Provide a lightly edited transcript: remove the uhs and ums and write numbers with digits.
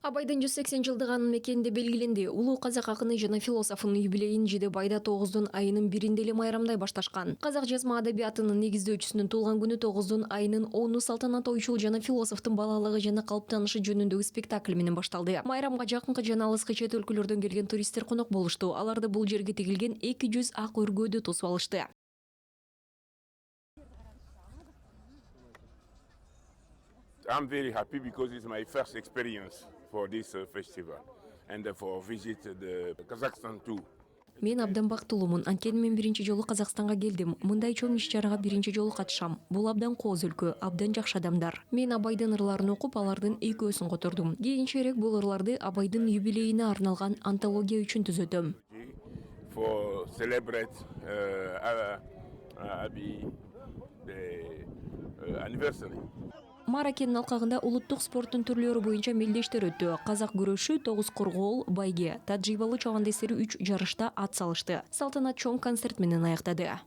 Абайдын 180 жылдыгынын мекенинде белгиленди. Улуу казак акыны жана философунун юбилейин жиде байда 9 айынын 1-inde эле майрамдай башташкан. Казак жазма адабиятынын негиздөөчүсүнүн туулган күнү 9 айынын 10-у салтанат ойчул жана философтун балалыгы жана калыптанышы жөнүндөгү спектакль менен башталды. Майрамга жакынкы жана алыскы чет өлкөлөрдөн келген туристтер конок болушту. Аларды бул жерге тигилген 200 ак өргөөдө тосуп алышты. I'm very happy because it's my first experience for this festival and for visit the Kazakhstan too. Мен абдан бактылуумун. Анткени мен биринчи жолу Казакстанга келдим. Мындай чоң иш-чарага биринчи жолу катышам. Бул абдан кооз өлкө, абдан жакшы адамдар. Мен Абайдын ырларын окуп, алардын экөөсүн котордум. Кийинчерээк бул ырларды Абайдын юбилейине арналган антология үчүн түзөтөм. For celebrate Abi the anniversary. Маракенин алкагында улуттук спорттун түрлөрү боюнча мелдештер өттү. Казак күрөшү, тогуз коргоол, байге, таджибалы чабан эсери 3 жарышта ат салышты. Салтанат чоң концерт менен аяктады.